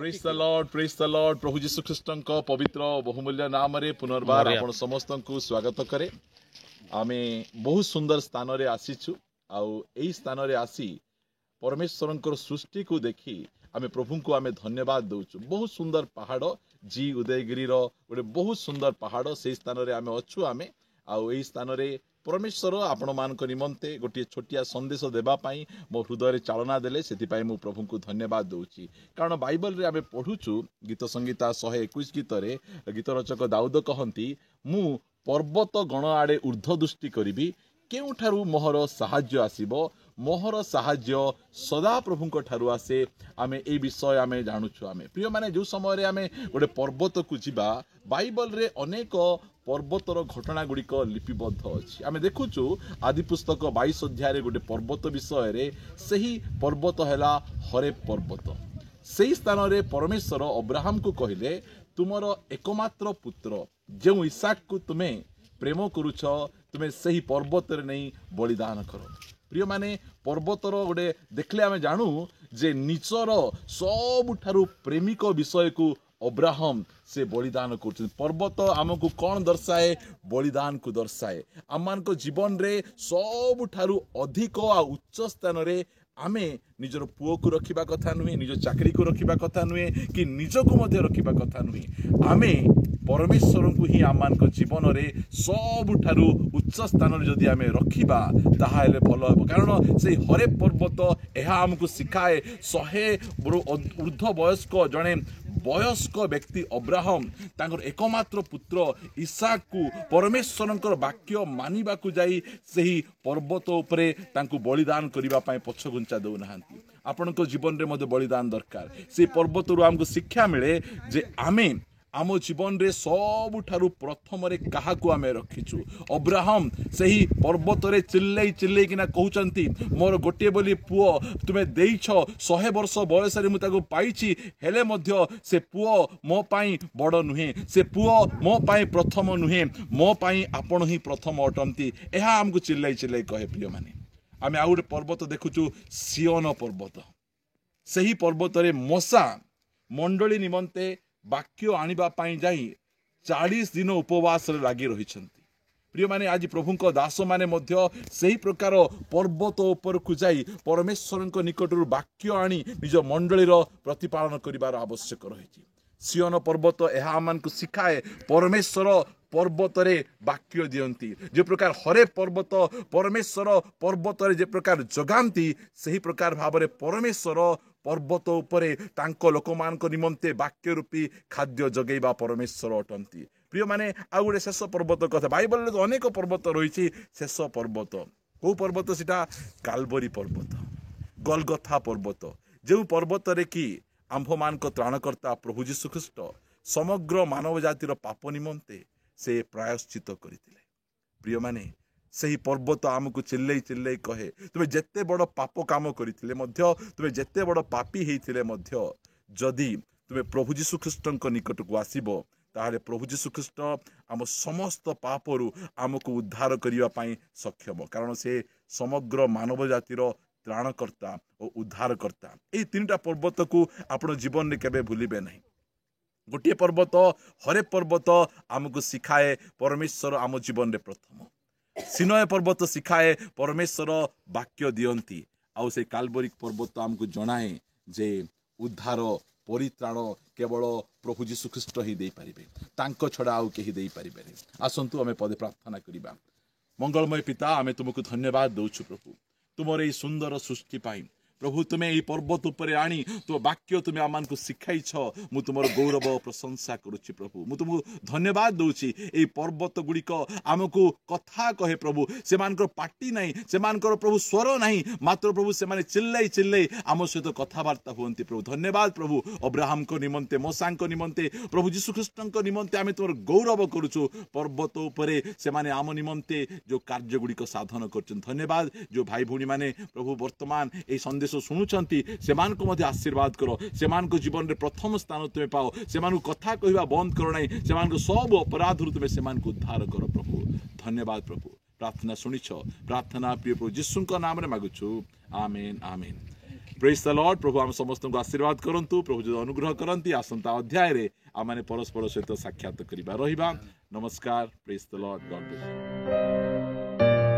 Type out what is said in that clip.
Praise the Lord प्रभु जीशु ख्रीष्टଙ୍କ पवित्र बहुमूल्य नाम रे पुनर्बार आपण समस्त को स्वागत करे। आमे बहुत सुंदर स्थान रे आसीछु आउ एई स्थान रे आसी परमेश्वरंकर सृष्टि को देखी आमे प्रभु को आमे धन्यवाद दउछु। बहुत सुंदर पहाड़ जी उदयगिरी रो गोटे बहुत सुंदर पहाड़ से स्थान रे आमे अछु। आमे आउ एई स्थान रे परमेश्वर आपण मान निमंते गोटे छोटिया संदेश देवा पाई मो हृदय चालना देले से मु प्रभु को धन्यवाद दूची। कारण बाइबल रे आमे पढ़ुचु गीत संगीता 121 गीत रे गीत रचक दाऊद कहती मु पर्वत गण आड़े ऊर्ध्व दृष्टि करी केउठारु मोहर साहाय्य आसीबो मोहर साहाय्य सदा प्रभु ठारू आसे। आमे ए विषय आमे जानुछु। आमे प्रिय माने जो समय रे आमे गोटे पर्वत को जिबा बाइबल रे अनेक पर्वतर घटना गुड़िक लिपिबद्ध अच्छी। आमे देखुचु आदि पुस्तक 22 अध्याय गोटे पर्वत विषय रे सही पर्वत हैला हरेब पर्वत। सही स्थान रे परमेश्वर अब्राहम को कहले तुमर एकमात्र पुत्र जो इसाक को तुमे प्रेम करुछ तुमे सही पर्वत रे नहीं बलिदान करो। प्रिय माने पर्वतर गोटे देखले आमे जानू जे निचर सबुठारु प्रेमिक विषय को अब्राहम से बलिदान कर। पर्वत आमको कौन दर्शाए बलिदान को दर्शाए। आम जीवन रे सबुठारु अधिक आ उच्च स्थान रे आमे निजर पुओ को रखिबा कथा नुहे निज चाकरी को रखिबा कथा नुहे कि निज को मध्य रखिबा कथा नुहे। आमे परमेश्वर को ही आम जीवन रे सबुठारु उच्च स्थान रे जदि आमे रखिबा ताहाले भलो हेबो। कारण से हरेब पर्वत एहा हमको सिखाए 100 ऊर्ध्व वयस्क जने वयस्क व्यक्ति अब्राहम तांकर एकमात्र पुत्र इसाक को परमेश्वरंकर वाक्य मानिबा को जाई सही पर्वत उपरे तांको बलिदान करिबा पय पछ गुंचा दउ नहांती। आपनको जीवन रे मधे बलिदान दरकार। से पर्वत रु हमको शिक्षा मिले जे आमे आम जीवन रे सबुठारु प्रथम रे कहा को आमे रखिछु। अब्राहम सही पर्वत रे चिल्लै चिल्लै किना कहउचंती मोर गोटे बोली पुओ तुमे देइछ 100 वर्ष बयस रे मु ताको पाइछि हेले मध्य से पुओ मो पाई बड़ नुहे से पुओ मो पाई प्रथम नुहे मो पाई आपण ही प्रथम अटंती। एहा हमको चिल्लै चिल्लै कहे। प्रिय माने आमे आ गोटे पर्वत देखुछु सियोन पर्वत। सही पर्वत रे मोसा मंडली निमंते वाक्य आनिबा पाई जाई 40 दिन उपवास लगी रही। प्रिय माने आज प्रभु को दास माने मध्य सही प्रकार पर्वत ऊपर को जाई परमेश्वर निकट वाक्य आनी निज मंडली प्रतिपालन करिवार आवश्यक रही। सियोन पर्वत एहा आमान को सिखाए परमेश्वर पर्वत रे वाक्य दियंती। जो प्रकार हरे पर्वत परमेश्वर पर्वत रे जे प्रकार जगांती सही प्रकार भाव रे परमेश्वर पर्वत उपरे तांको लोकमानक निमंते वाक्य रूपी खाद्य जगेबा परमेश्वर अटंती। प्रिय माने आ गोटे शेष पर्वत कथा बाइबल रे अनेक पर्वत रही। शेष पर्वत को पर्वत सिटा काल्वरी पर्वत गलगथा पर्वत जो पर्वत रे कि आंभ मानक त्राणकर्ता प्रभु जीशु ख्रीष्ट समग्र मानव जातिर पाप निमंते से प्रायश्चित करथिले। प्रिय माने सही पर्वत आमको चिल्लै चिल्लै कहे तुमे जेते बड़ पाप काम करथिले मध्य तुमे जेते बड़ पापी हेइथिले मध्य जदि तुमे प्रभु जीशु ख्रीष्टଙ୍କ निकट को आसीबो ताहाले प्रभु जीशु ख्रीष्ट आम समस्त पापरु आमको उद्धार करिवा पाई सक्षम। कारण से समग्र मानव जातिर त्राणकर्ता और उद्धारकर्ता। ए तीनटा पर्वत को आपण जीवन रे केबे भूलिबे नहीं। गोटे पर्वत हरेब पर्वत आमको सिखाए परमेश्वर आम जीवन रे प्रथम। सिनय पर्वत सिखाए परमेश्वर वाक्य दियंती। आउ से काल्वरी पर्वत आमको जनाए जे उद्धार परित्राण केवल प्रभु जीशु ख्रीष्ट ही दे पारिबे तांको छड़ा आउ केही दे पारिबे। आसंतु आमे पदे प्रार्थना करिबा। मंगलमय पिता आमे तुमको धन्यवाद दउछु प्रभु तुमर ए सुंदर सृष्टि पाई। प्रभु तुम्हें यही पर्वत उपरे आनी तो वाक्य तुम्हें आमान को शिखाई मु तुमर गौरव प्रशंसा करुच्ची। प्रभु मु तुमको धन्यवाद दूची यही पर्वत गुड़िक आमको कथा कहे प्रभु से पार्टी नहीं से प्रभु स्वर नहीं मात्र प्रभु से चिल्लै चिल्लै आम सहित कथबार्ता हुंती। प्रभु धन्यवाद प्रभु अब्राहम को निमंते मोसा निमंते प्रभु जीशु ख्रीष्ट निमंते आम तुम गौरव करुचु। पर्वत उपरे से आम निमंते जो कार्य गुड़िक साधन कर धन्यवाद। जो भाई भौणी माने प्रभु वर्तमान यही संदेश शुणुंट से आशीर्वाद करो से जीवन में प्रथम स्थान तुम्हें पाओ से कथा कहवा बंद करो ना से सब अपराध तुम्हें से उद्धार करो। प्रभु धन्यवाद प्रभु प्रार्थना शुणिछ प्रार्थना प्रिय प्रभु जीशु नाम रे मागुछु amen amen. Praise the Lord. प्रभु आम समस्त को आशीर्वाद करंतु, प्रभु जो अनुग्रह करंती आसंता अध्याय रे आम परस्पर सहित साक्षात करिबा रहिबा। नमस्कार, praise the Lord, God bless.